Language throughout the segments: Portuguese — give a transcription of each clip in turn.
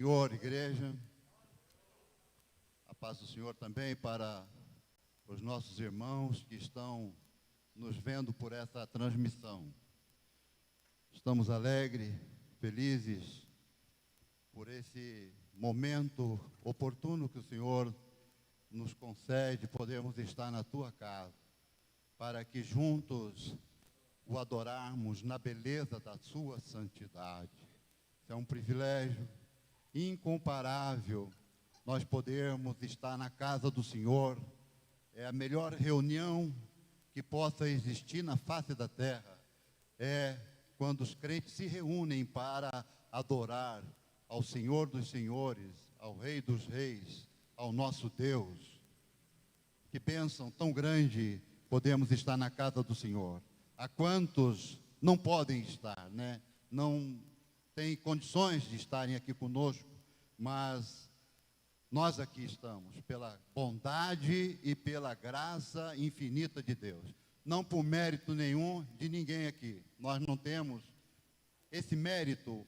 Senhor, igreja, a paz do Senhor também para os nossos irmãos que estão nos vendo por essa transmissão. Estamos alegres, felizes por esse momento oportuno que o Senhor nos concede, podemos estar na tua casa, para que juntos o adorarmos na beleza da sua santidade. É um privilégio incomparável nós podermos estar na casa do Senhor. É a melhor reunião que possa existir na face da terra. É quando os crentes se reúnem para adorar ao Senhor dos Senhores, ao Rei dos Reis, ao nosso Deus. Que bênção tão grande podemos estar na casa do Senhor. Há quantos não podem estar, né? Não têm condições de estarem aqui conosco, mas nós aqui estamos pela bondade e pela graça infinita de Deus. Não por mérito nenhum de ninguém aqui. Nós não temos esse mérito,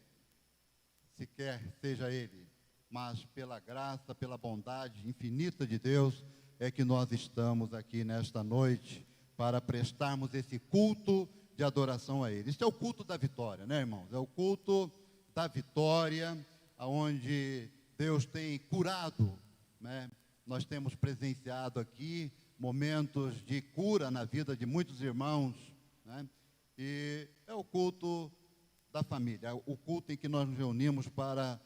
sequer seja ele, mas pela graça, pela bondade infinita de Deus, é que nós estamos aqui nesta noite para prestarmos esse culto de adoração a Ele. Isso é o culto da vitória, né, irmãos? É o culto da vitória, onde Deus tem curado, né? Nós temos presenciado aqui momentos de cura na vida de muitos irmãos, né? E é o culto da família, o culto em que nós nos reunimos para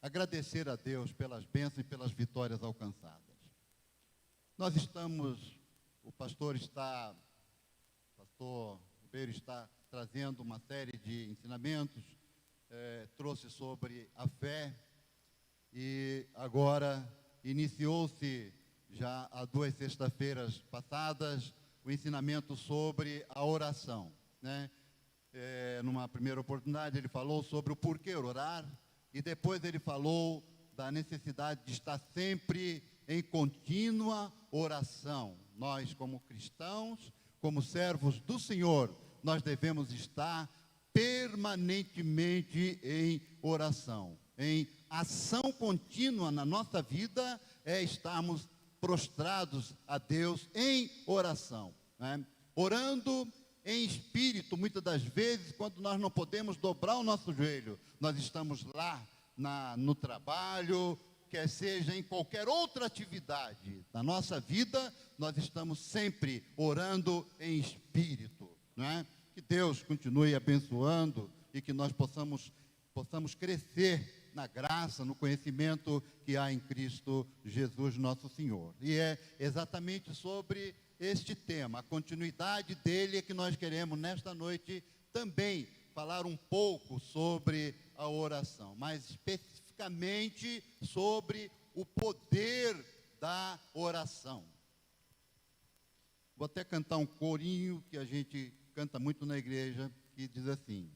agradecer a Deus pelas bênçãos e pelas vitórias alcançadas. Nós estamos, o pastor Ribeiro está trazendo uma série de ensinamentos, trouxe sobre a fé, e agora iniciou-se já há 2 sextas-feiras passadas o ensinamento sobre a oração, né? Numa primeira oportunidade ele falou sobre o porquê orar, e depois ele falou da necessidade de estar sempre em contínua oração. Nós, como cristãos, como servos do Senhor, nós devemos estar permanentemente em oração. Em ação contínua na nossa vida é estarmos prostrados a Deus em oração, né? Orando em espírito, muitas das vezes, quando nós não podemos dobrar o nosso joelho, nós estamos lá no trabalho, quer seja em qualquer outra atividade da nossa vida, nós estamos sempre orando em espírito, né? Que Deus continue abençoando e que nós possamos crescer na graça, no conhecimento que há em Cristo Jesus nosso Senhor. E é exatamente sobre este tema, a continuidade dele, é que nós queremos nesta noite também falar um pouco sobre a oração, mais especificamente sobre o poder da oração. Vou até cantar um corinho que a gente canta muito na igreja, que diz assim: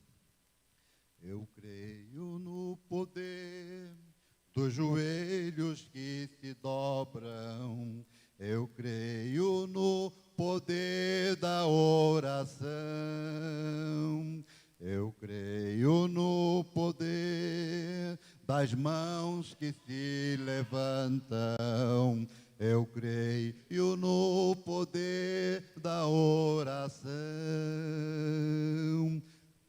eu creio no poder dos joelhos que se dobram, eu creio no poder da oração, eu creio no poder das mãos que se levantam, eu creio no poder da oração.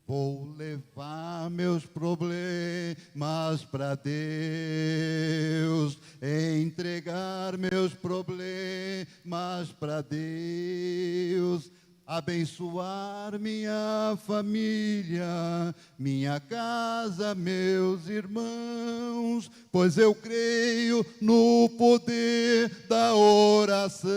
Vou levar meus problemas para Deus, entregar meus problemas para Deus, abençoar minha família, minha casa, meus irmãos, pois eu creio no poder da oração.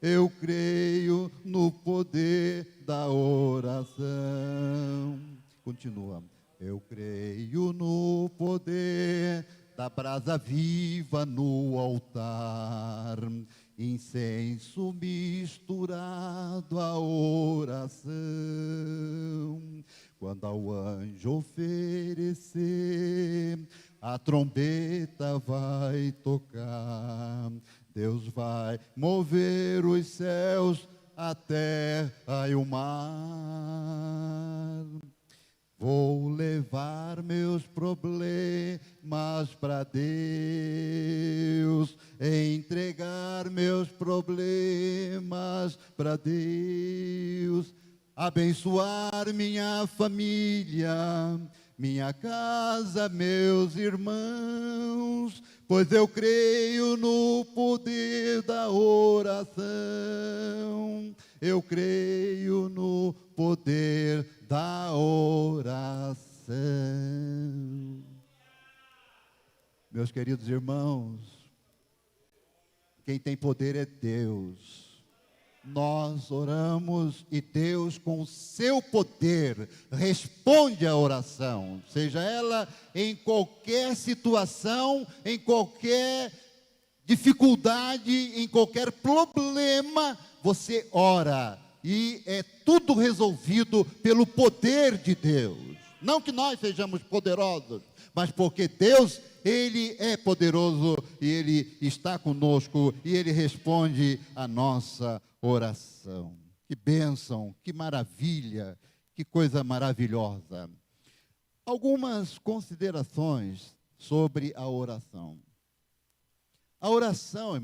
Eu creio no poder da oração. Continua. Eu creio no poder da brasa viva no altar, incenso misturado à oração. Quando ao anjo oferecer, a trombeta vai tocar. Deus vai mover os céus, a terra e o mar. levar meus problemas para Deus, entregar meus problemas para Deus, abençoar minha família, minha casa, meus irmãos, pois eu creio no poder da oração. Eu creio no poder da oração. Meus queridos irmãos, quem tem poder é Deus. Nós oramos e Deus, com o seu poder, responde à oração, seja ela em qualquer situação, em qualquer dificuldade, em qualquer problema, você ora e é tudo resolvido pelo poder de Deus. Não que nós sejamos poderosos, mas porque Deus, Ele é poderoso e Ele está conosco e Ele responde a nossa oração. Que bênção, que maravilha, que coisa maravilhosa. Algumas considerações sobre a oração. A oração,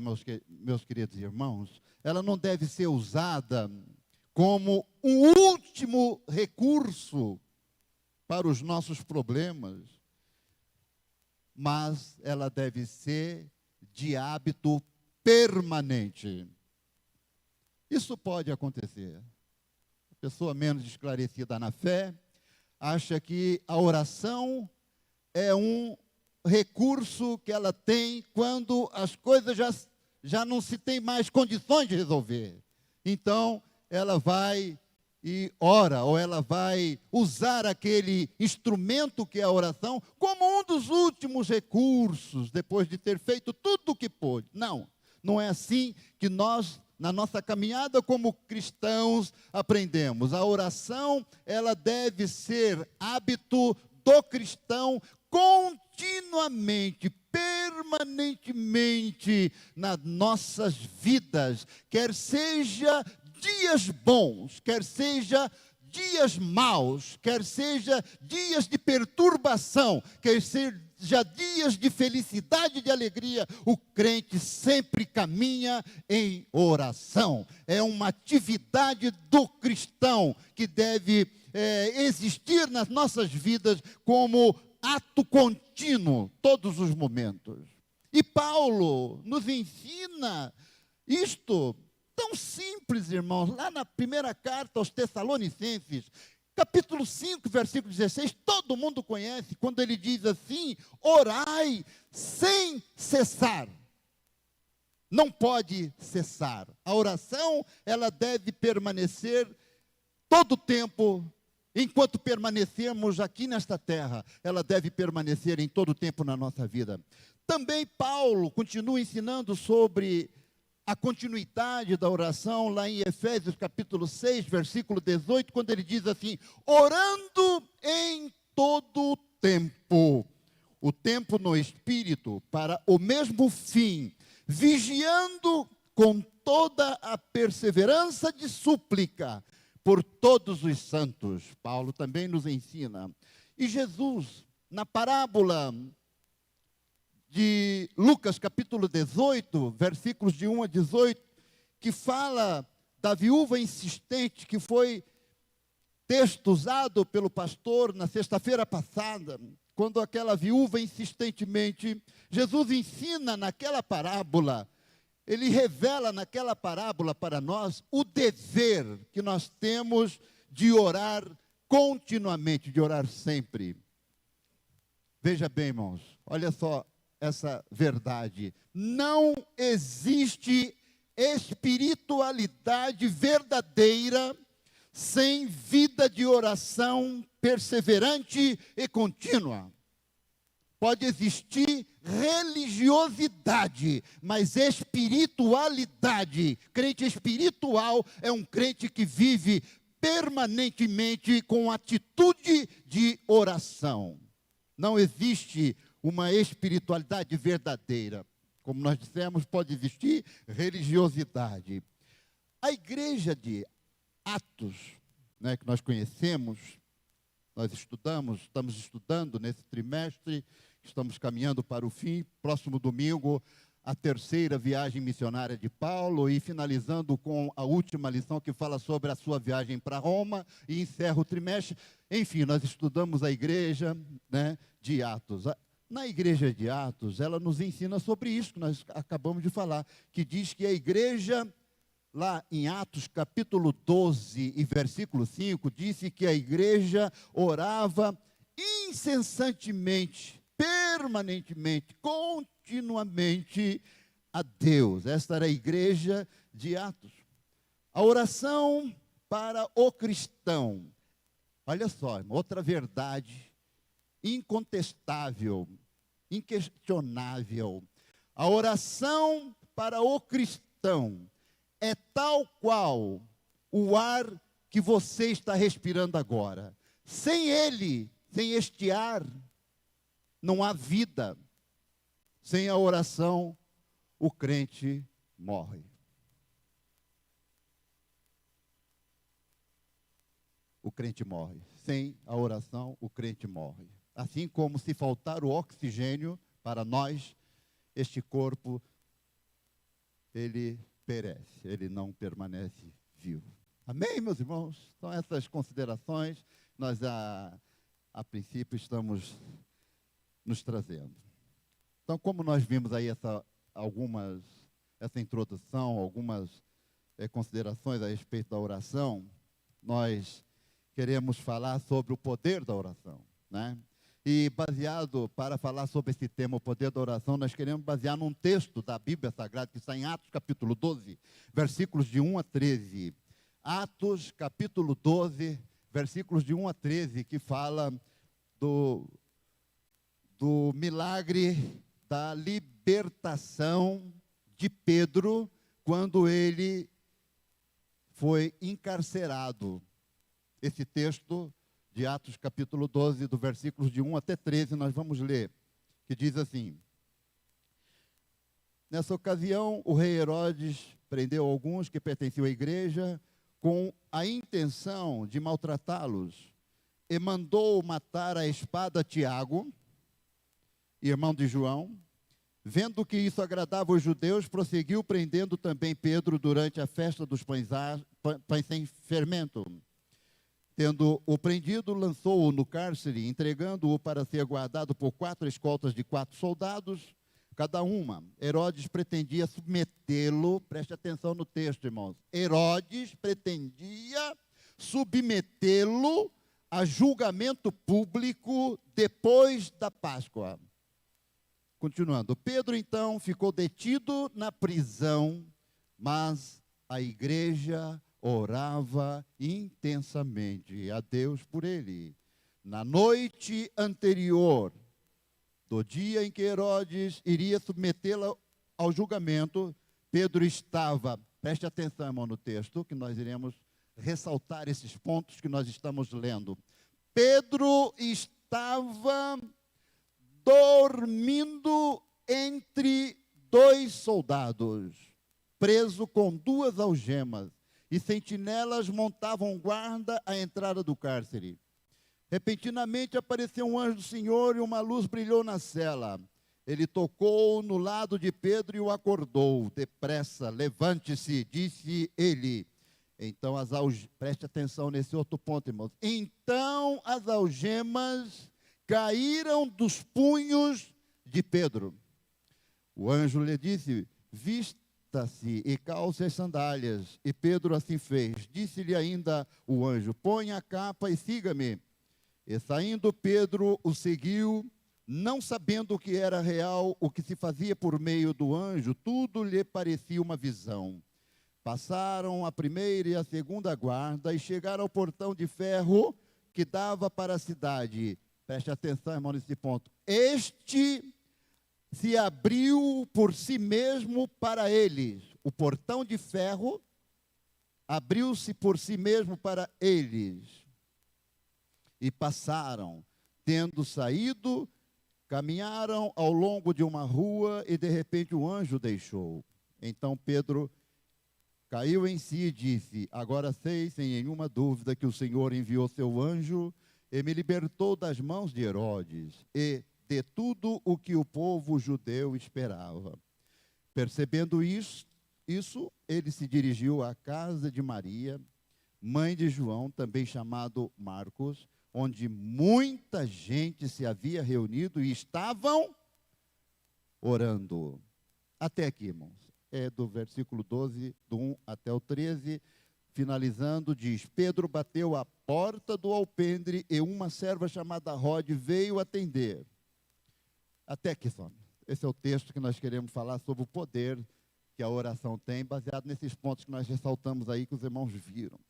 meus queridos irmãos, ela não deve ser usada como um último recurso para os nossos problemas, mas ela deve ser de hábito permanente. Isso pode acontecer. A pessoa menos esclarecida na fé acha que a oração é um recurso que ela tem quando as coisas já não se tem mais condições de resolver. Então, ela vai e ora, ou ela vai usar aquele instrumento que é a oração como um dos últimos recursos, depois de ter feito tudo o que pôde. Não, não é assim que nós, na nossa caminhada como cristãos, aprendemos. A oração, ela deve ser hábito do cristão continuamente, permanentemente nas nossas vidas, quer seja dias bons, quer seja dias maus, quer seja dias de perturbação, quer seja dias de felicidade e de alegria, o crente sempre caminha em oração. É uma atividade do cristão que deve existir nas nossas vidas como ato contínuo, todos os momentos. E Paulo nos ensina isto tão simples, irmãos, lá na primeira carta aos Tessalonicenses, capítulo 5, versículo 16, todo mundo conhece, quando ele diz assim: orai sem cessar. Não pode cessar. A oração, ela deve permanecer todo o tempo. Enquanto permanecermos aqui nesta terra, ela deve permanecer em todo o tempo na nossa vida. Também Paulo continua ensinando sobre a continuidade da oração, lá em Efésios capítulo 6, versículo 18, quando ele diz assim: orando em todo o tempo no Espírito, para o mesmo fim, vigiando com toda a perseverança de súplica, por todos os santos. Paulo também nos ensina. E Jesus, na parábola de Lucas, capítulo 18, versículos de 1 a 18, que fala da viúva insistente, que foi texto usado pelo pastor na sexta-feira passada, quando aquela viúva insistentemente, Jesus ensina naquela parábola, ele revela naquela parábola para nós o dever que nós temos de orar continuamente, de orar sempre. Veja bem, irmãos, olha só essa verdade. Não existe espiritualidade verdadeira sem vida de oração perseverante e contínua. Pode existir religiosidade, mas espiritualidade, crente espiritual é um crente que vive permanentemente com atitude de oração. Não existe uma espiritualidade verdadeira. Como nós dissemos, pode existir religiosidade. A igreja de Atos, né, que nós conhecemos, Nós estamos estudando nesse trimestre, estamos caminhando para o fim. Próximo domingo, a terceira viagem missionária de Paulo, e finalizando com a última lição que fala sobre a sua viagem para Roma, e encerra o trimestre. Enfim, nós estudamos a igreja, né, de Atos. Na igreja de Atos, ela nos ensina sobre isso que nós acabamos de falar, que diz que a igreja, lá em Atos capítulo 12 e versículo 5, disse que a igreja orava incessantemente, permanentemente, continuamente a Deus. Esta era a igreja de Atos. A oração para o cristão. Olha só, outra verdade incontestável, inquestionável. A oração para o cristão é tal qual o ar que você está respirando agora. Sem ele, sem este ar, não há vida. Sem a oração, o crente morre. O crente morre. Sem a oração, o crente morre. Assim como se faltar o oxigênio para nós, este corpo, ele perece, ele não permanece vivo. Amém, meus irmãos? São essas considerações que nós, a princípio, estamos nos trazendo. Então, como nós vimos aí essa introdução, algumas considerações a respeito da oração, nós queremos falar sobre o poder da oração, né? E para falar sobre esse tema, o poder da oração, nós queremos basear num texto da Bíblia Sagrada, que está em Atos capítulo 12, versículos de 1 a 13. Atos capítulo 12, versículos de 1 a 13, que fala do milagre da libertação de Pedro, quando ele foi encarcerado. Esse texto de Atos capítulo 12, do versículos de 1 até 13, nós vamos ler, que diz assim: nessa ocasião, o rei Herodes prendeu alguns que pertenciam à igreja com a intenção de maltratá-los, e mandou matar à espada Tiago, irmão de João. Vendo que isso agradava os judeus, prosseguiu prendendo também Pedro durante a festa dos pães sem fermento. Tendo-o prendido, lançou-o no cárcere, entregando-o para ser guardado por 4 escoltas de 4 soldados, cada uma. Herodes pretendia submetê-lo, preste atenção no texto, irmãos. Herodes pretendia submetê-lo a julgamento público depois da Páscoa. Continuando, Pedro então ficou detido na prisão, mas a igreja orava intensamente a Deus por ele. Na noite anterior do dia em que Herodes iria submetê-la ao julgamento, Pedro estava, preste atenção, irmão, no texto, que nós iremos ressaltar esses pontos que nós estamos lendo. Pedro estava dormindo entre 2 soldados, preso com 2 algemas, e sentinelas montavam guarda à entrada do cárcere. Repentinamente apareceu um anjo do Senhor e uma luz brilhou na cela. Ele tocou no lado de Pedro e o acordou. Depressa, levante-se, disse ele. Então preste atenção nesse outro ponto, irmãos. Então as algemas caíram dos punhos de Pedro. O anjo lhe disse: vista-se e calce as sandálias. E Pedro assim fez. Disse-lhe ainda o anjo: ponha a capa e siga-me. E saindo Pedro o seguiu, não sabendo o que era real, o que se fazia por meio do anjo, tudo lhe parecia uma visão. Passaram a primeira e a segunda guarda e chegaram ao portão de ferro que dava para a cidade. Preste atenção, irmão, nesse ponto. Este se abriu por si mesmo para eles. O portão de ferro abriu-se por si mesmo para eles. E passaram, tendo saído, caminharam ao longo de uma rua e de repente o anjo deixou. Então Pedro caiu em si e disse: agora sei sem nenhuma dúvida que o Senhor enviou seu anjo e me libertou das mãos de Herodes e de tudo o que o povo judeu esperava. Percebendo isso, ele se dirigiu à casa de Maria, mãe de João, também chamado Marcos, onde muita gente se havia reunido e estavam orando. Até aqui, irmãos. É do versículo 12, do 1 até o 13, finalizando, diz: Pedro bateu à porta do alpendre e uma serva chamada Rode veio atender. Até aqui só. Esse é o texto que nós queremos falar sobre o poder que a oração tem, baseado nesses pontos que nós ressaltamos aí, que os irmãos viram.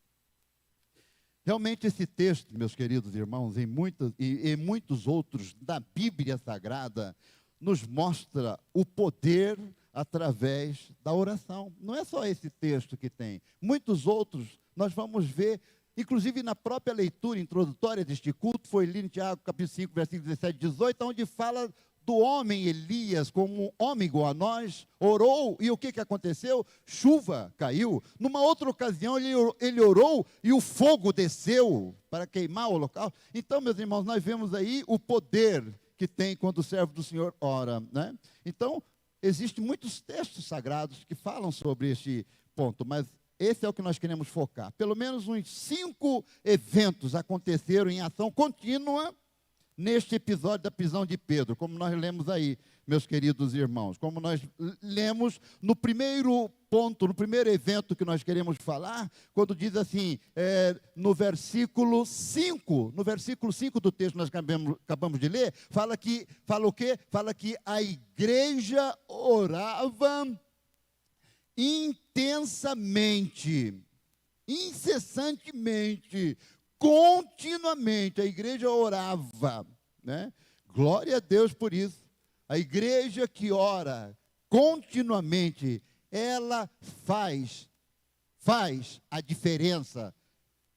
Realmente esse texto, meus queridos irmãos, e muitos outros da Bíblia Sagrada, nos mostra o poder através da oração. Não é só esse texto que tem. Muitos outros nós vamos ver, inclusive na própria leitura introdutória deste culto, foi lido em Tiago, capítulo 5, versículo 17 e 18, onde fala do homem Elias, como um homem igual a nós, orou, e o que aconteceu? Chuva caiu. Numa outra ocasião, ele orou, e o fogo desceu para queimar o local. Então, meus irmãos, nós vemos aí o poder que tem quando o servo do Senhor ora, né? Então, existem muitos textos sagrados que falam sobre este ponto, mas esse é o que nós queremos focar. Pelo menos uns 5 eventos aconteceram em ação contínua neste episódio da prisão de Pedro, como nós lemos aí, meus queridos irmãos, como nós lemos no primeiro ponto, no primeiro evento que nós queremos falar, quando diz assim, no versículo 5 do texto que nós acabamos de ler, fala o quê? Fala que a igreja orava intensamente, incessantemente, continuamente. A igreja orava, né? Glória a Deus por isso. A igreja que ora continuamente, ela faz a diferença.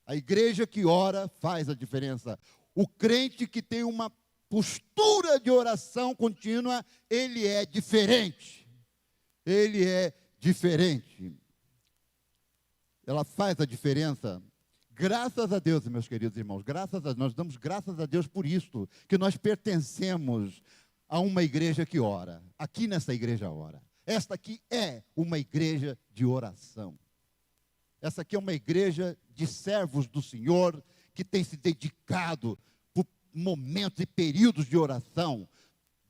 A igreja que ora faz a diferença. O crente que tem uma postura de oração contínua, ele é diferente. Ele é diferente. Ela faz a diferença. Graças a Deus, meus queridos irmãos, nós damos graças a Deus por isto, que nós pertencemos a uma igreja que ora. Aqui nessa igreja ora. Esta aqui é uma igreja de oração. Essa aqui é uma igreja de servos do Senhor, que tem se dedicado por momentos e períodos de oração,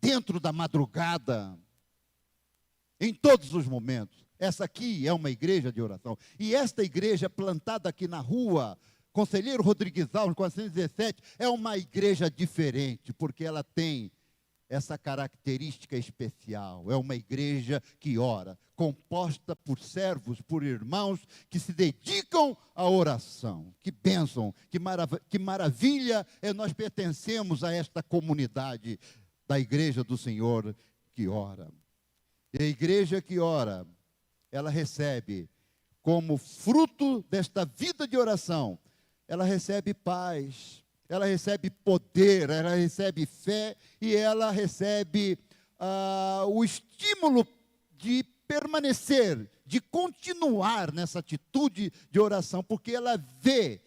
dentro da madrugada, em todos os momentos. Essa aqui é uma igreja de oração. E esta igreja plantada aqui na rua Conselheiro Rodrigues Alves, 417, é uma igreja diferente, porque ela tem essa característica especial. É uma igreja que ora, composta por servos, por irmãos que se dedicam à oração. Que bênção, que maravilha nós pertencemos a esta comunidade da igreja do Senhor que ora. E a igreja que ora, ela recebe, como fruto desta vida de oração, ela recebe paz, ela recebe poder, ela recebe fé e ela recebe o estímulo de permanecer, de continuar nessa atitude de oração, porque ela vê,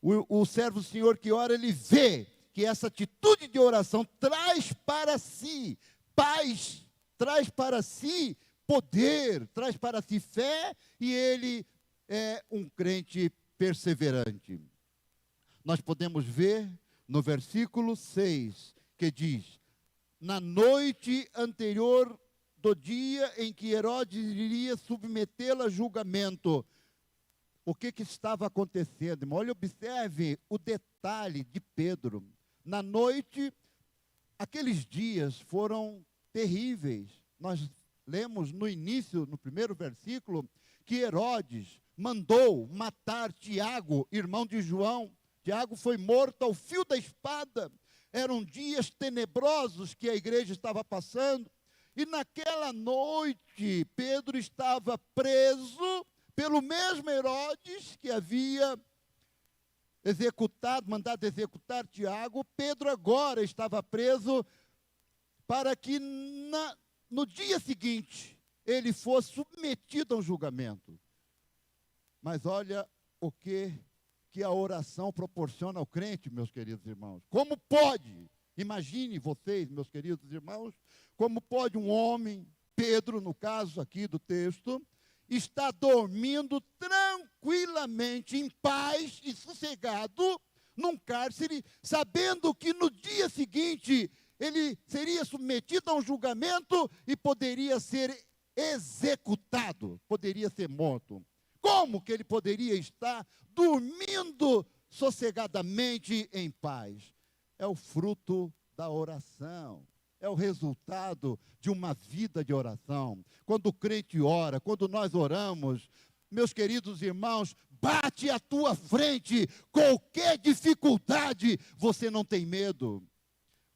o servo do Senhor que ora, ele vê que essa atitude de oração traz para si paz, traz para si poder, traz para si fé, e ele é um crente perseverante. Nós podemos ver no versículo 6, que diz: na noite anterior do dia em que Herodes iria submetê-la a julgamento. O que estava acontecendo, irmão? Olha, observe o detalhe de Pedro. Na noite, aqueles dias foram terríveis. Nós lemos no início, no primeiro versículo, que Herodes mandou matar Tiago, irmão de João. Tiago foi morto ao fio da espada. Eram dias tenebrosos que a igreja estava passando. E naquela noite, Pedro estava preso pelo mesmo Herodes que havia mandado executar Tiago. Pedro agora estava preso para que no dia seguinte ele fosse submetido a um julgamento. Mas olha o que que a oração proporciona ao crente, meus queridos irmãos. Como pode, imagine vocês, meus queridos irmãos, como pode um homem, Pedro, no caso aqui do texto, estar dormindo tranquilamente, em paz e sossegado, num cárcere, sabendo que no dia seguinte ele seria submetido a um julgamento e poderia ser executado, poderia ser morto. Como que ele poderia estar dormindo sossegadamente em paz? É o fruto da oração, é o resultado de uma vida de oração. Quando o crente ora, quando nós oramos, meus queridos irmãos, bate à tua frente qualquer dificuldade, você não tem medo.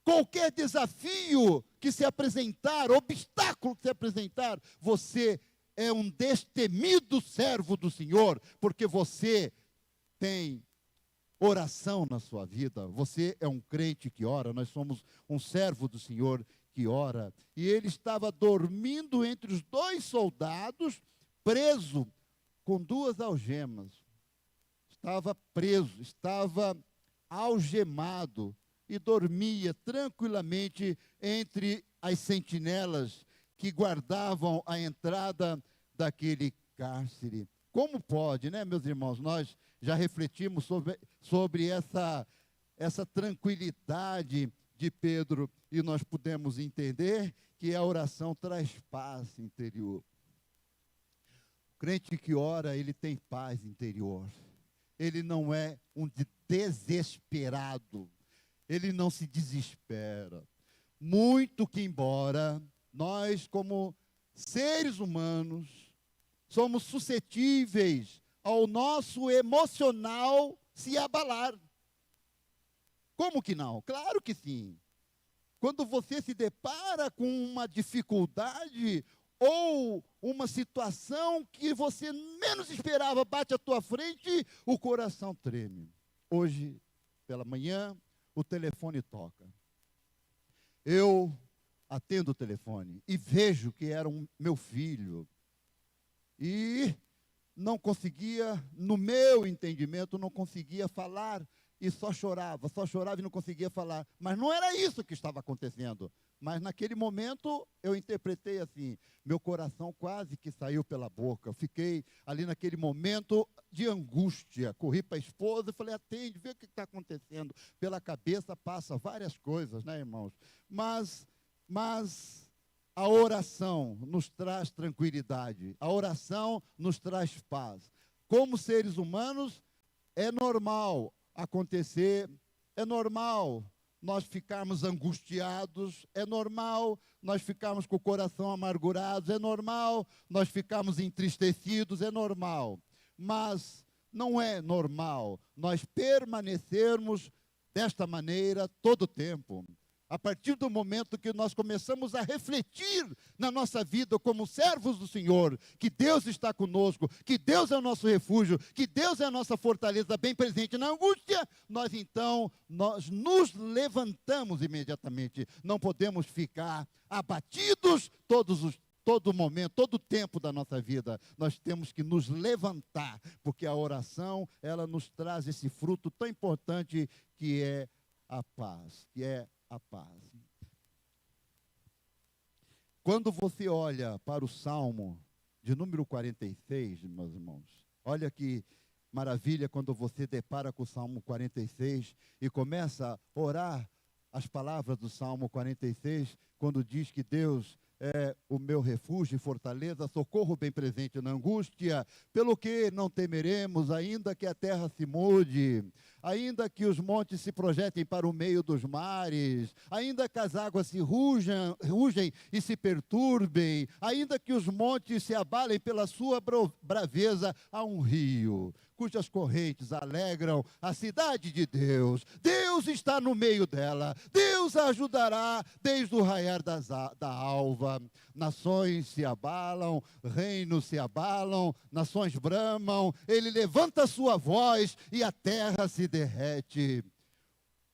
Qualquer desafio que se apresentar, obstáculo que se apresentar, você é um destemido servo do Senhor, porque você tem oração na sua vida. Você é um crente que ora, nós somos um servo do Senhor que ora. E ele estava dormindo entre os dois soldados, preso com duas algemas. Estava preso, estava algemado e dormia tranquilamente entre as sentinelas que guardavam a entrada daquele cárcere. Como pode, né, meus irmãos? Nós já refletimos sobre essa tranquilidade de Pedro e nós podemos entender que a oração traz paz interior. O crente que ora, ele tem paz interior. Ele não é um desesperado. Ele não se desespera. Muito que embora nós, como seres humanos, somos suscetíveis ao nosso emocional se abalar. Como que não? Claro que sim. Quando você se depara com uma dificuldade ou uma situação que você menos esperava bate à tua frente, o coração treme. Hoje, pela manhã, o telefone toca. Eu atendo o telefone e vejo que era meu filho. E não conseguia, no meu entendimento, não conseguia falar e só chorava e não conseguia falar. Mas não era isso que estava acontecendo. Mas naquele momento eu interpretei assim, meu coração quase que saiu pela boca. Eu fiquei ali naquele momento de angústia. Corri para a esposa e falei, atende, vê o que está acontecendo. Pela cabeça passa várias coisas, né, irmãos? Mas a oração nos traz tranquilidade. A oração nos traz paz. Como seres humanos, é normal acontecer, é normal nós ficarmos angustiados, é normal nós ficarmos com o coração amargurado, é normal nós ficarmos entristecidos, é normal. Mas não é normal nós permanecermos desta maneira todo o tempo. A partir do momento que nós começamos a refletir na nossa vida como servos do Senhor, que Deus está conosco, que Deus é o nosso refúgio, que Deus é a nossa fortaleza bem presente na angústia, nós nos levantamos imediatamente. Não podemos ficar abatidos todo momento, todo o tempo da nossa vida. Nós temos que nos levantar, porque a oração, ela nos traz esse fruto tão importante que é a paz, a paz. Quando você olha para o Salmo de número 46, meus irmãos, olha que maravilha quando você depara com o Salmo 46 e começa a orar as palavras do Salmo 46, quando diz que Deus é o meu refúgio e fortaleza, socorro bem presente na angústia, pelo que não temeremos, ainda que a terra se mude, ainda que os montes se projetem para o meio dos mares, ainda que as águas se rugem e se perturbem, ainda que os montes se abalem pela sua braveza, há um rio cujas correntes alegram a cidade de Deus. Deus está no meio dela. Deus a ajudará desde o raiar da alva. Nações se abalam, reinos se abalam, nações bramam. Ele levanta a sua voz e a terra se derrete.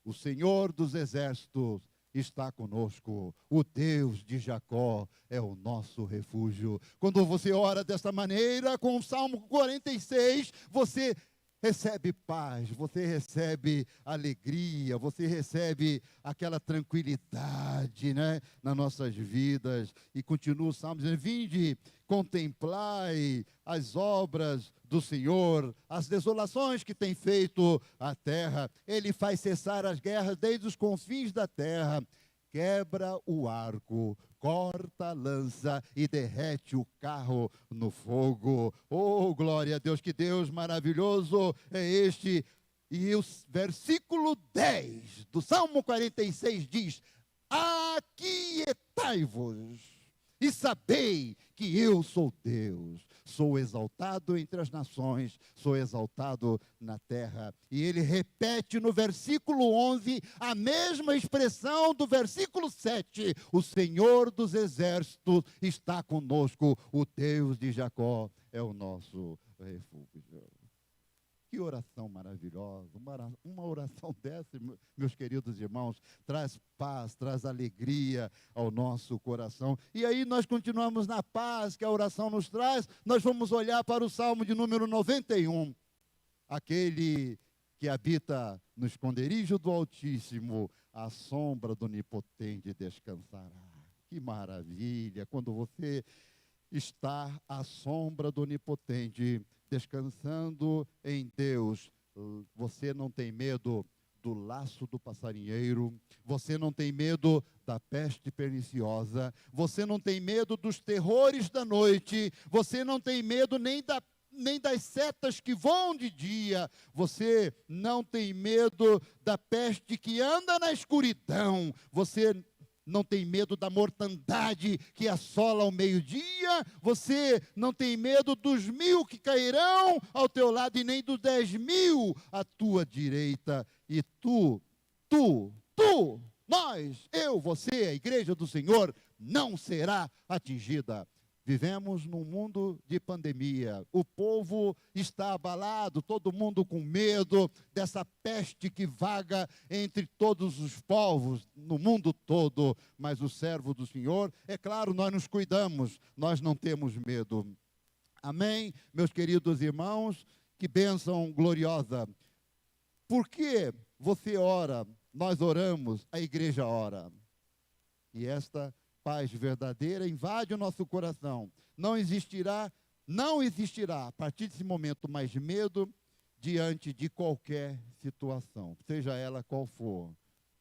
O Senhor dos exércitos está conosco, o Deus de Jacó é o nosso refúgio. Quando você ora desta maneira, com o Salmo 46, você recebe paz, você recebe alegria, você recebe aquela tranquilidade, né, nas nossas vidas. E continua o Salmo dizendo: vinde, contemplai as obras do Senhor, as desolações que tem feito a terra. Ele faz cessar as guerras desde os confins da terra. Quebra o arco, corta a lança e derrete o carro no fogo. Oh, glória a Deus, que Deus maravilhoso é este. E o versículo 10 do Salmo 46 diz: aquietai-vos e sabei que eu sou Deus. Sou exaltado entre as nações, sou exaltado na terra. E ele repete no versículo 11 a mesma expressão do versículo 7. O Senhor dos exércitos está conosco, o Deus de Jacó é o nosso refúgio. Que oração maravilhosa, uma oração dessa, meus queridos irmãos, traz paz, traz alegria ao nosso coração. E aí nós continuamos na paz que a oração nos traz, nós vamos olhar para o Salmo de número 91. Aquele que habita no esconderijo do Altíssimo, à sombra do Onipotente descansará. Que maravilha, quando você está à sombra do Onipotente, descansando em Deus, você não tem medo do laço do passarinheiro, você não tem medo da peste perniciosa, você não tem medo dos terrores da noite, você não tem medo nem das setas que voam de dia, você não tem medo da peste que anda na escuridão, você não tem medo da mortandade que assola ao meio-dia, você não tem medo dos 1000 que cairão ao teu lado e nem dos 10.000 à tua direita. E nós, eu, você, a igreja do Senhor, não será atingida. Vivemos num mundo de pandemia, o povo está abalado, todo mundo com medo dessa peste que vaga entre todos os povos, no mundo todo, mas o servo do Senhor, é claro, nós nos cuidamos, nós não temos medo. Amém, meus queridos irmãos, que bênção gloriosa. Por que você ora, nós oramos, a igreja ora? E esta paz verdadeira invade o nosso coração. Não existirá a partir desse momento mais medo diante de qualquer situação, seja ela qual for,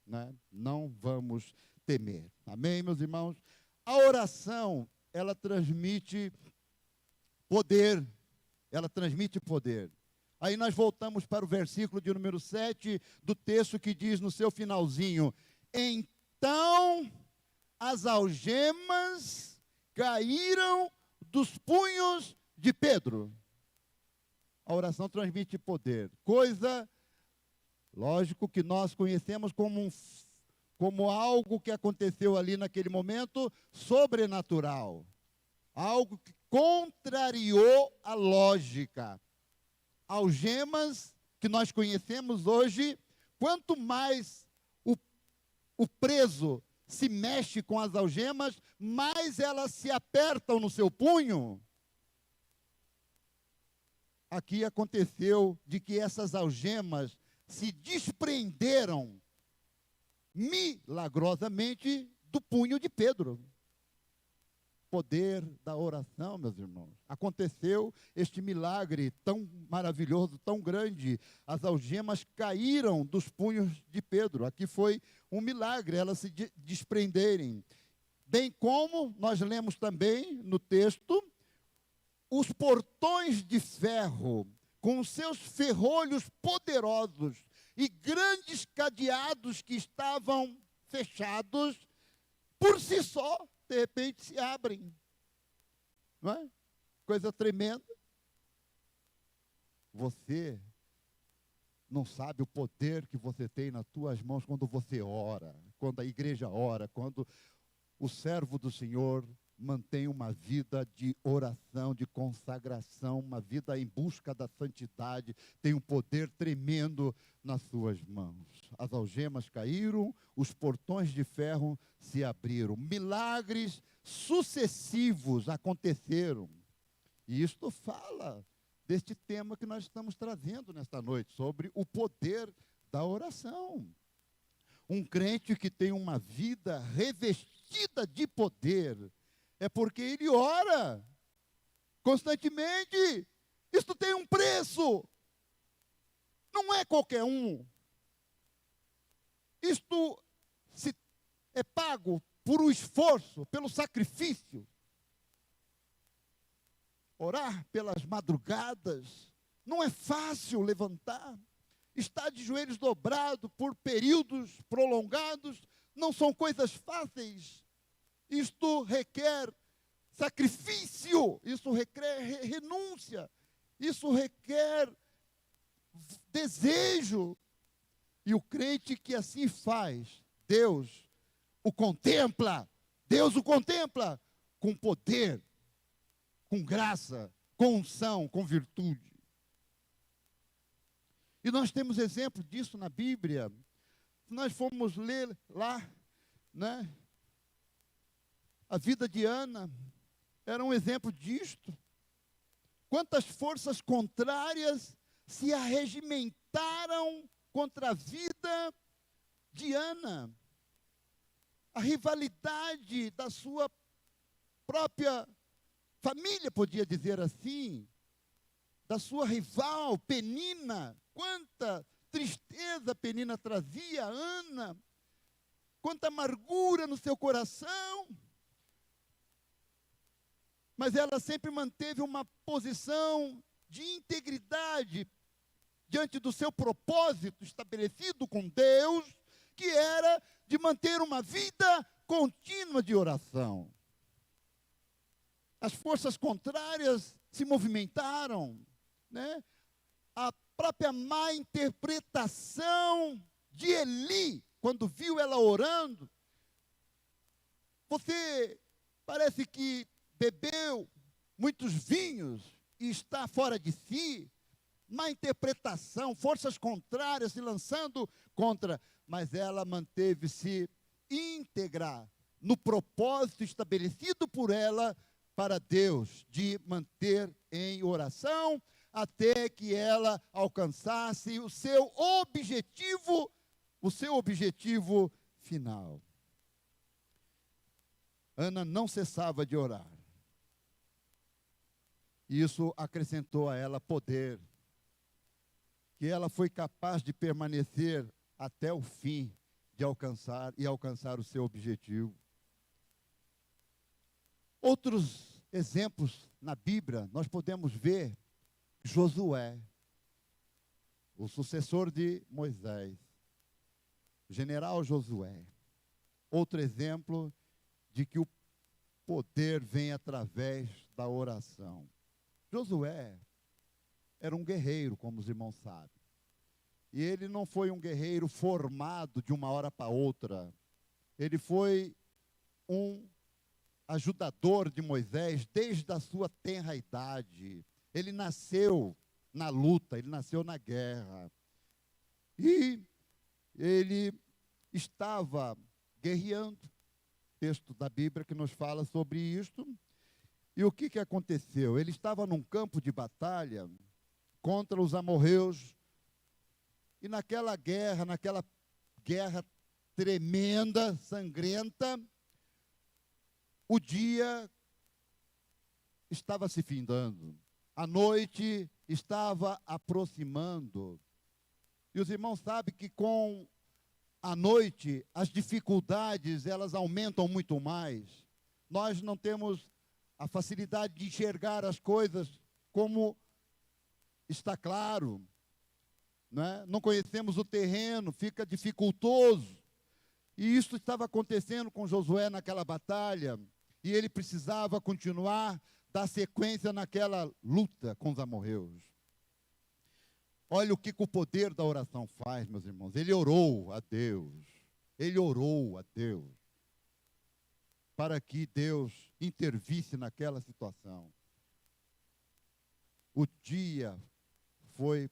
né? Não vamos temer. Amém, meus irmãos? A oração, ela transmite poder. Ela transmite poder. Aí nós voltamos para o versículo de número 7 do texto que diz no seu finalzinho: então as algemas caíram dos punhos de Pedro. A oração transmite poder. Coisa, lógico, que nós conhecemos como algo que aconteceu ali naquele momento, sobrenatural. Algo que contrariou a lógica. Algemas que nós conhecemos hoje, quanto mais o preso se mexe com as algemas, mais elas se apertam no seu punho. Aqui aconteceu de que essas algemas se desprenderam milagrosamente do punho de Pedro. Poder da oração, meus irmãos. Aconteceu este milagre tão maravilhoso, tão grande. As algemas caíram dos punhos de Pedro. Aqui foi um milagre, elas se desprenderem. Bem como nós lemos também no texto, os portões de ferro, com os seus ferrolhos poderosos e grandes cadeados que estavam fechados, por si só, de repente se abrem. Não é? Coisa tremenda. Você não sabe o poder que você tem nas tuas mãos quando você ora, quando a igreja ora, quando o servo do Senhor mantém uma vida de oração, de consagração, uma vida em busca da santidade, tem um poder tremendo nas suas mãos. As algemas caíram, os portões de ferro se abriram. Milagres sucessivos aconteceram. E isto fala deste tema que nós estamos trazendo nesta noite, sobre o poder da oração. Um crente que tem uma vida revestida de poder é porque ele ora constantemente. Isto tem um preço. Não é qualquer um. Isto é pago por um esforço, pelo sacrifício. Orar pelas madrugadas não é fácil levantar. Estar de joelhos dobrados por períodos prolongados não são coisas fáceis. Isto requer sacrifício, isso requer renúncia, isso requer desejo. E o crente que assim faz, Deus o contempla com poder, com graça, com unção, com virtude. E nós temos exemplo disso na Bíblia. Se nós formos ler lá, né, a vida de Ana era um exemplo disto. Quantas forças contrárias se arregimentaram contra a vida de Ana. A rivalidade da sua própria família, podia dizer assim, da sua rival, Penina. Quanta tristeza Penina trazia a Ana, quanta amargura no seu coração. Mas ela sempre manteve uma posição de integridade diante do seu propósito estabelecido com Deus, que era de manter uma vida contínua de oração. As forças contrárias se movimentaram, né? A própria má interpretação de Eli, quando viu ela orando, você parece que bebeu muitos vinhos e está fora de si. Má interpretação, forças contrárias se lançando contra, mas ela manteve-se íntegra no propósito estabelecido por ela para Deus, de manter em oração até que ela alcançasse o seu objetivo final. Ana não cessava de orar. Isso acrescentou a ela poder, que ela foi capaz de permanecer até o fim, de alcançar o seu objetivo. Outros exemplos na Bíblia, nós podemos ver Josué, o sucessor de Moisés, o general Josué. Outro exemplo de que o poder vem através da oração. Josué era um guerreiro, como os irmãos sabem. E ele não foi um guerreiro formado de uma hora para outra. Ele foi um ajudador de Moisés desde a sua tenra idade. Ele nasceu na luta, ele nasceu na guerra. E ele estava guerreando. Texto da Bíblia que nos fala sobre isto. E o que aconteceu? Ele estava num campo de batalha contra os amorreus. E naquela guerra tremenda, sangrenta, o dia estava se findando. A noite estava aproximando. E os irmãos sabem que com a noite as dificuldades, elas aumentam muito mais. Nós não temos a facilidade de enxergar as coisas como está claro. Não conhecemos o terreno, fica dificultoso. E isso estava acontecendo com Josué naquela batalha. E ele precisava continuar, dar sequência naquela luta com os amorreus. Olha o que o poder da oração faz, meus irmãos. Ele orou a Deus. Ele orou a Deus. Para que Deus intervisse naquela situação. O dia foi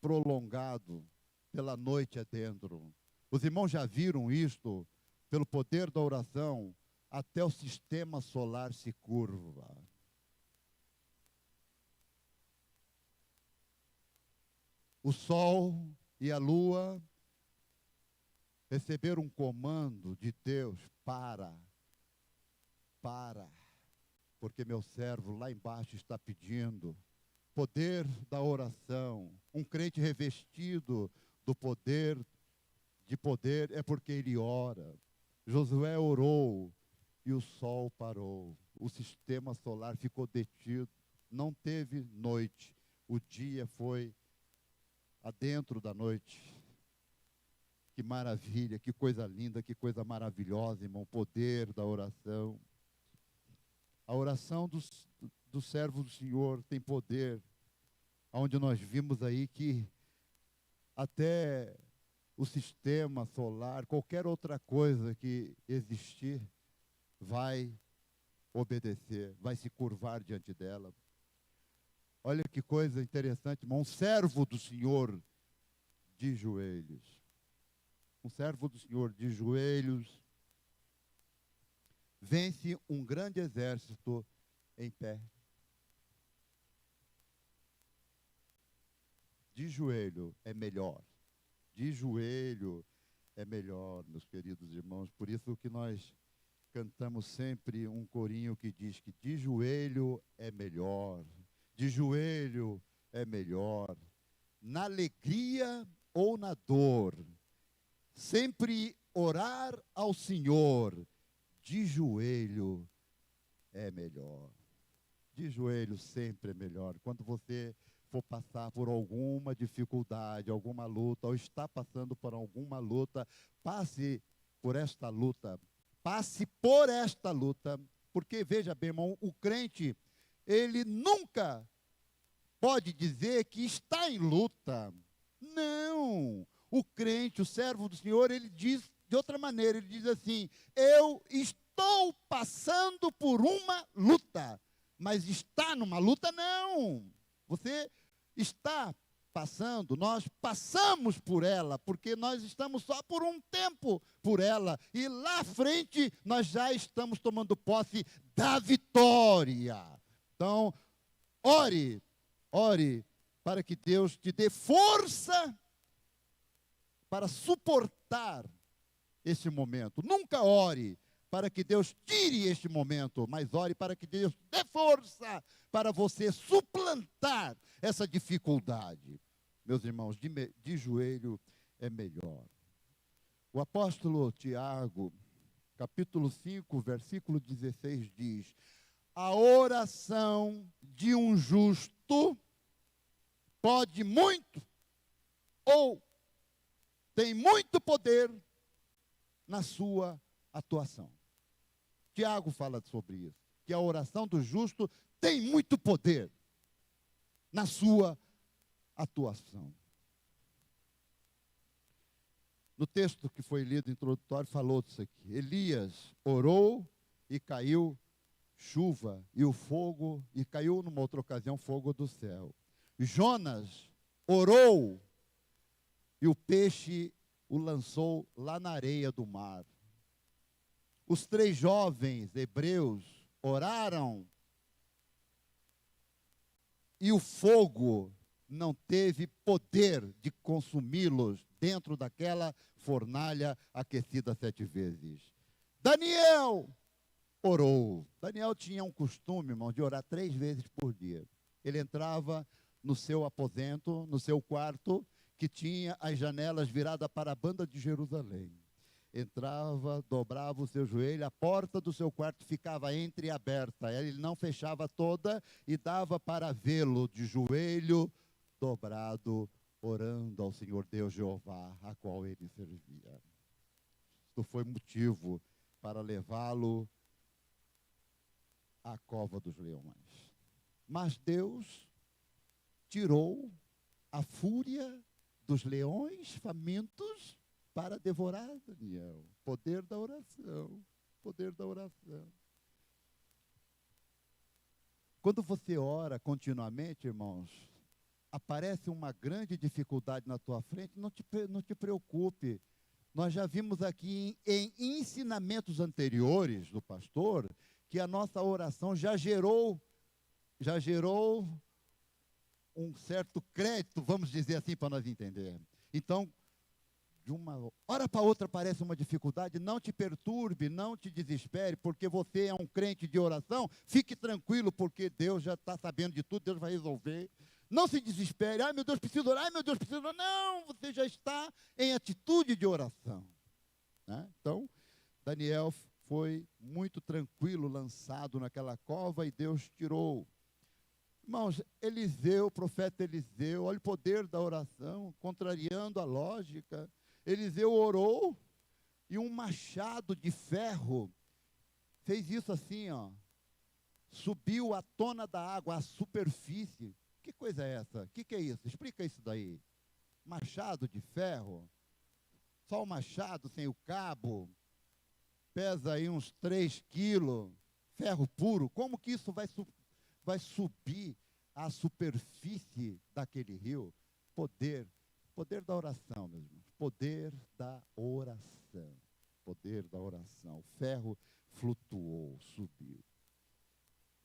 prolongado pela noite adentro. Os irmãos já viram isto? Pelo poder da oração, até o sistema solar se curva. O sol e a lua receberam um comando de Deus: para, porque meu servo lá embaixo está pedindo. Poder da oração. Um crente revestido do poder, de poder, é porque ele ora. Josué orou e o sol parou. O sistema solar ficou detido. Não teve noite. O dia foi adentro da noite. Que maravilha, que coisa linda, que coisa maravilhosa, irmão. O poder da oração. A oração do servo do Senhor tem poder. Onde nós vimos aí que até o sistema solar, qualquer outra coisa que existir, vai obedecer, vai se curvar diante dela. Olha que coisa interessante, irmão. Um servo do Senhor de joelhos. Um servo do Senhor de joelhos vence um grande exército em pé. De joelho é melhor. De joelho é melhor, meus queridos irmãos. Por isso que nós cantamos sempre um corinho que diz que de joelho é melhor. De joelho é melhor. Na alegria ou na dor, sempre orar ao Senhor. De joelho é melhor. De joelho sempre é melhor. Quando você for passar por alguma dificuldade, alguma luta, ou está passando por alguma luta, passe por esta luta. Passe por esta luta. Porque, veja bem, irmão, o crente, ele nunca pode dizer que está em luta. Não. O crente, o servo do Senhor, ele diz de outra maneira, ele diz assim: eu estou passando por uma luta. Mas está numa luta? Não. Você está passando, nós passamos por ela, porque nós estamos só por um tempo por ela. E lá à frente, nós já estamos tomando posse da vitória. Então, ore para que Deus te dê força para suportar esse momento. Nunca ore para que Deus tire este momento, mas ore para que Deus dê força para você suplantar essa dificuldade. Meus irmãos, de joelho é melhor. O apóstolo Tiago, capítulo 5, versículo 16 diz: a oração de um justo pode muito, ou tem muito poder na sua atuação. Tiago fala sobre isso, que a oração do justo tem muito poder na sua atuação. No texto que foi lido introdutório, falou disso aqui. Elias orou e caiu chuva e o fogo, e caiu numa outra ocasião fogo do céu. Jonas orou e o peixe o lançou lá na areia do mar. Os 3 jovens hebreus oraram e o fogo não teve poder de consumi-los dentro daquela fornalha aquecida 7 vezes. Daniel orou. Daniel tinha um costume, irmão, de orar 3 vezes por dia. Ele entrava no seu aposento, no seu quarto, que tinha as janelas viradas para a banda de Jerusalém. Entrava, dobrava o seu joelho, a porta do seu quarto ficava entreaberta, ele não fechava toda e dava para vê-lo de joelho dobrado, orando ao Senhor Deus Jeová, a qual ele servia. Isso foi motivo para levá-lo à cova dos leões. Mas Deus tirou a fúria dos leões famintos para devorar Daniel. Poder da oração. Poder da oração. Quando você ora continuamente, irmãos, aparece uma grande dificuldade na tua frente, não te preocupe. Nós já vimos aqui em ensinamentos anteriores do pastor que a nossa oração já gerou um certo crédito, vamos dizer assim, para nós entendermos. Então, de uma hora para outra aparece uma dificuldade, não te perturbe, não te desespere, porque você é um crente de oração, fique tranquilo, porque Deus já está sabendo de tudo, Deus vai resolver. Não se desespere, ai meu Deus, preciso orar, ai meu Deus, preciso orar. Não, você já está em atitude de oração. Né? Então, Daniel foi muito tranquilo, lançado naquela cova, e Deus tirou. Irmãos, Eliseu, o profeta Eliseu, olha o poder da oração, contrariando a lógica. Eliseu orou e um machado de ferro fez isso assim, ó, subiu à tona da água, à superfície. Que coisa é essa? O que é isso? Explica isso daí. Machado de ferro, só o machado sem o cabo, pesa aí uns 3 quilos, ferro puro. Como que isso vai subir à superfície daquele rio? Poder da oração, meus irmãos. Poder da oração. Poder da oração. O ferro flutuou, subiu.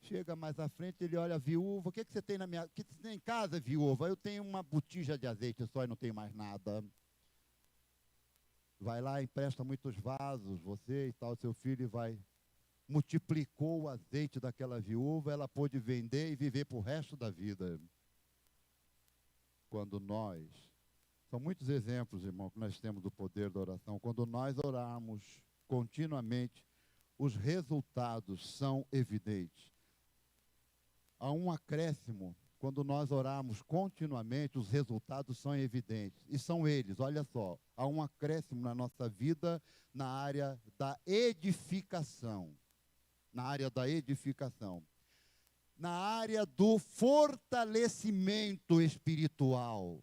Chega mais à frente, ele olha a viúva. O que você tem o que você tem em casa, viúva? Eu tenho uma botija de azeite só e não tenho mais nada. Vai lá, empresta muitos vasos, você e tal, seu filho, e vai. Multiplicou o azeite daquela viúva, ela pôde vender e viver para o resto da vida. Quando nós, são muitos exemplos, irmão, que nós temos do poder da oração. Quando nós orarmos continuamente, os resultados são evidentes. Há um acréscimo, quando nós orarmos continuamente, os resultados são evidentes. E são eles, olha só, há um acréscimo na nossa vida na área da edificação. Na área da edificação. Na área do fortalecimento espiritual.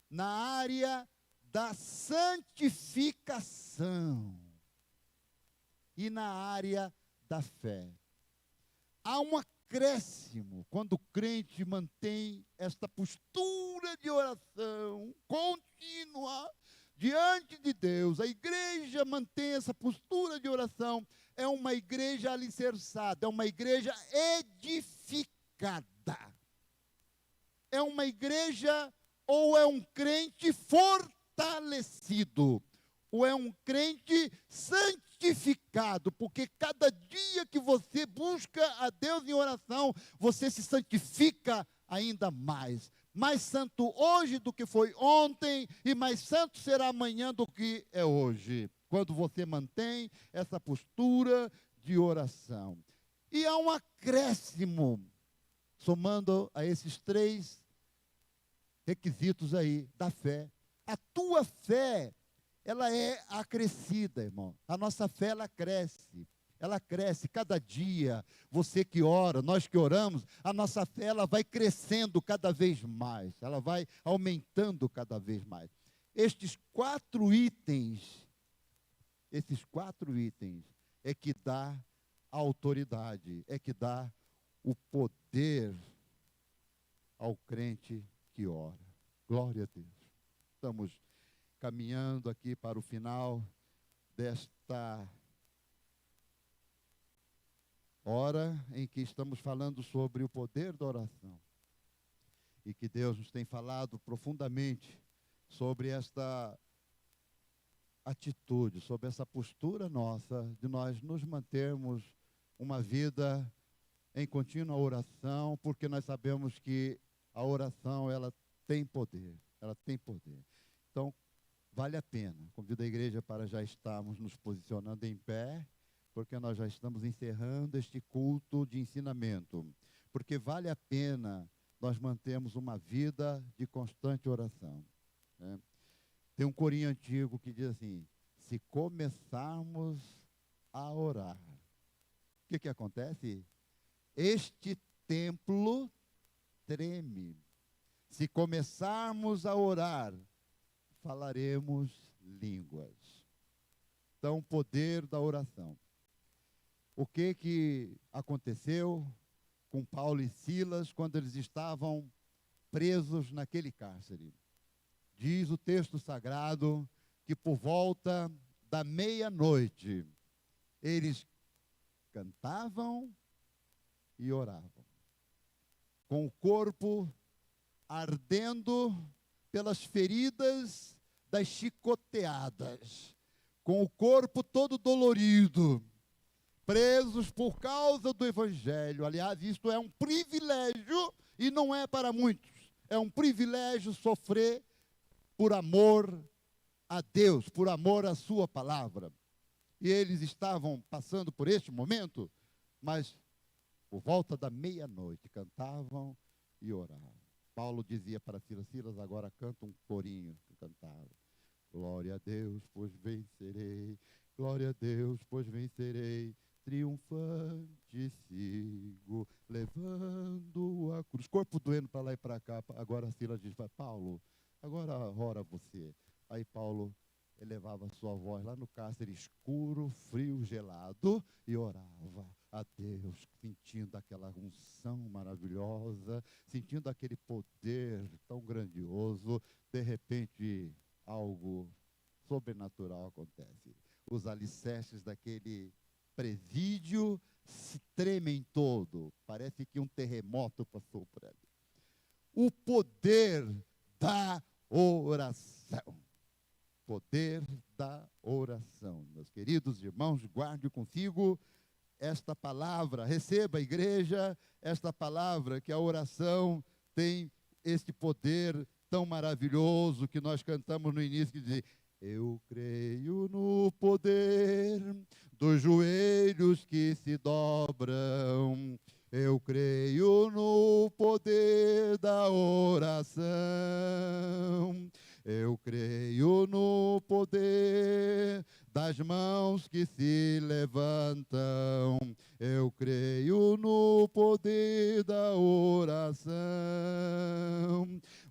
Na área da santificação. E na área da fé. Há um acréscimo quando o crente mantém esta postura de oração contínua diante de Deus. A igreja mantém essa postura de oração. É uma igreja alicerçada, é uma igreja edificada. É uma igreja ou é um crente fortalecido, ou é um crente santificado, porque cada dia que você busca a Deus em oração, você se santifica ainda mais. Mais santo hoje do que foi ontem, e mais santo será amanhã do que é hoje, quando você mantém essa postura de oração. E há um acréscimo, somando a esses 3 requisitos aí, da fé. A tua fé, ela é acrescida, irmão. A nossa fé, ela cresce. Ela cresce cada dia. Você que ora, nós que oramos, a nossa fé, ela vai crescendo cada vez mais. Ela vai aumentando cada vez mais. Esses 4 itens é que dá a autoridade, é que dá o poder ao crente que ora. Glória a Deus. Estamos caminhando aqui para o final desta hora em que estamos falando sobre o poder da oração. E que Deus nos tem falado profundamente sobre esta atitude, sobre essa postura nossa de nós nos mantermos uma vida em contínua oração, porque nós sabemos que a oração, ela tem poder, ela tem poder. Então, vale a pena. Convido a igreja para já estarmos nos posicionando em pé, porque nós já estamos encerrando este culto de ensinamento. Porque vale a pena nós mantermos uma vida de constante oração. Né? Tem um corinho antigo que diz assim: se começarmos a orar, o que acontece? Este templo treme. Se começarmos a orar, falaremos línguas. Então, o poder da oração. O que aconteceu com Paulo e Silas quando eles estavam presos naquele cárcere? Diz o texto sagrado que por volta da meia-noite eles cantavam e oravam. com o corpo ardendo pelas feridas das chicoteadas, com o corpo todo dolorido, presos por causa do Evangelho. Aliás, isto é um privilégio e não é para muitos. É um privilégio sofrer por amor a Deus, por amor à sua palavra. E eles estavam passando por este momento, mas por volta da meia-noite cantavam e oravam. Paulo dizia para Silas: Silas, agora canta um corinho que cantava. Glória a Deus, pois vencerei. Glória a Deus, pois vencerei. Triunfante sigo, levando a cruz. Corpo doendo para lá e para cá. Agora Silas diz: Paulo, agora ora você. Aí Paulo elevava sua voz lá no cárcere escuro, frio, gelado, e orava a Deus, sentindo aquela unção maravilhosa, sentindo aquele poder tão grandioso. De repente, algo sobrenatural acontece. Os alicerces daquele presídio se tremem todo. Parece que um terremoto passou por ali. O poder da oração. Poder da oração. Meus queridos irmãos, guarde consigo esta palavra, receba, igreja, esta palavra, que a oração tem este poder tão maravilhoso que nós cantamos no início, que diz: eu creio no poder dos joelhos que se dobram. Eu creio no poder da oração. Eu creio no poder das mãos que se levantam. Eu creio no poder da oração.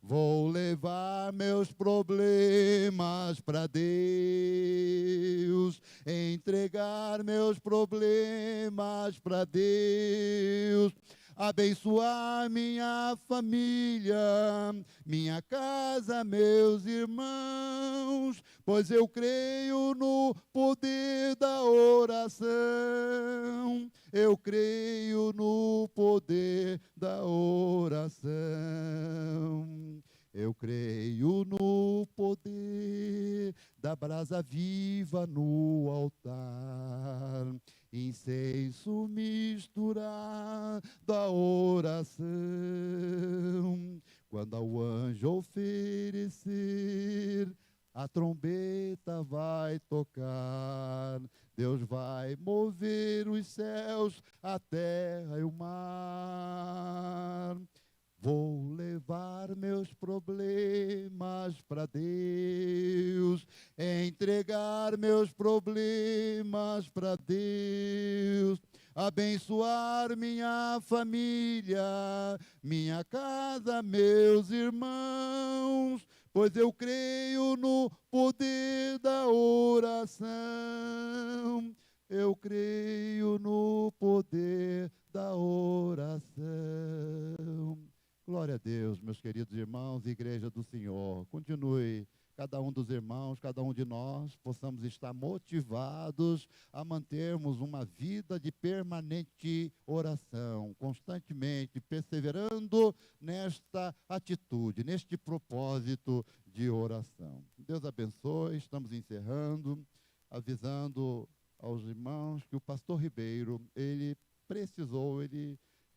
Vou levar meus problemas para Deus, entregar meus problemas para Deus, abençoar minha família, minha casa, meus irmãos, pois eu creio no poder da oração. Eu creio no poder da oração. Eu creio no poder da brasa viva no altar, incenso misturado à oração. Quando ao anjo oferecer, a trombeta vai tocar. Deus vai mover os céus, a terra e o mar. Vou levar meus problemas para Deus, entregar meus problemas para Deus, abençoar minha família, minha casa, meus irmãos, pois eu creio no poder da oração. Eu creio no poder da oração. Glória a Deus, meus queridos irmãos, igreja do Senhor. Continue, cada um dos irmãos, cada um de nós, possamos estar motivados a mantermos uma vida de permanente oração, constantemente perseverando nesta atitude, neste propósito de oração. Deus abençoe, estamos encerrando, avisando aos irmãos que o pastor Ribeiro, ele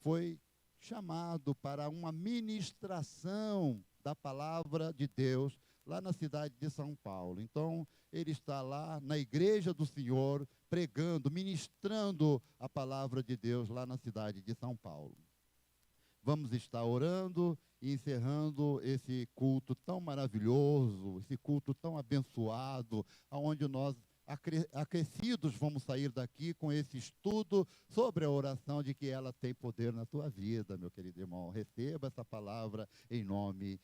foi chamado para uma ministração da palavra de Deus lá na cidade de São Paulo. Então, ele está lá na igreja do Senhor, pregando, ministrando a palavra de Deus lá na cidade de São Paulo. Vamos estar orando e encerrando esse culto tão maravilhoso, esse culto tão abençoado, onde nós acrescidos vamos sair daqui com esse estudo sobre a oração, de que ela tem poder na tua vida, meu querido irmão. Receba essa palavra em nome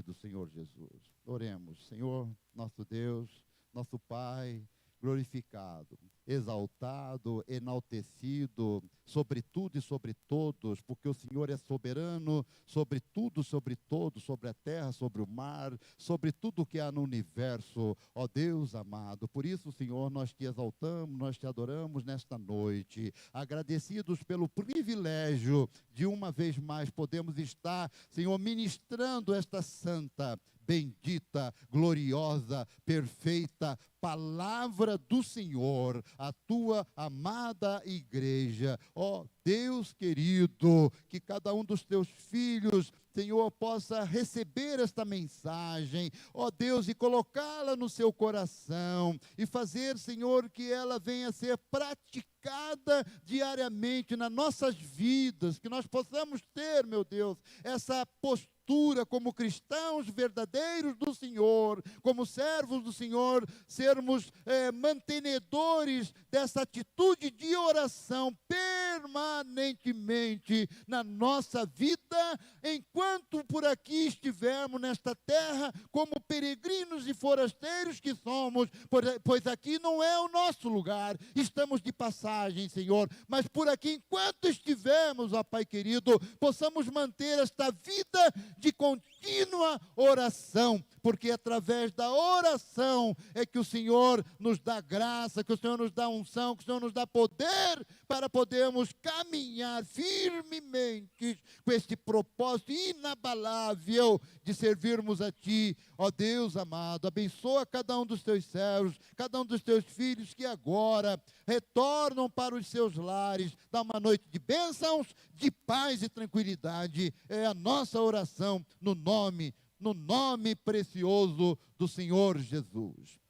do Senhor Jesus. Oremos. Senhor, nosso Deus, nosso Pai, glorificado, exaltado, enaltecido, sobre tudo e sobre todos, porque o Senhor é soberano sobre tudo, sobre todos, sobre a terra, sobre o mar, sobre tudo que há no universo, ó Deus amado. Por isso, Senhor, nós te exaltamos, nós te adoramos nesta noite, agradecidos pelo privilégio de uma vez mais podermos estar, Senhor, ministrando esta santa, bendita, gloriosa, perfeita palavra do Senhor, a tua amada igreja. Ó Deus querido, que cada um dos teus filhos, Senhor, possa receber esta mensagem, ó Deus, e colocá-la no seu coração, e fazer, Senhor, que ela venha a ser praticada diariamente nas nossas vidas, que nós possamos ter, meu Deus, essa postura como cristãos verdadeiros do Senhor, como servos do Senhor, sermos mantenedores dessa atitude de oração permanentemente na nossa vida, enquanto por aqui estivermos nesta terra, como peregrinos e forasteiros que somos, pois aqui não é o nosso lugar, estamos de passagem, Senhor, mas por aqui, enquanto estivermos, ó Pai querido, possamos manter esta vida de contínua oração, porque através da oração é que o Senhor nos dá graça, que o Senhor nos dá unção, que o Senhor nos dá poder para podermos caminhar firmemente com este propósito inabalável de servirmos a Ti, ó Deus amado. Abençoa cada um dos Teus servos, cada um dos Teus filhos que agora retornam para os seus lares, dá uma noite de bênçãos, de paz e tranquilidade. É a nossa oração no nome precioso do Senhor Jesus.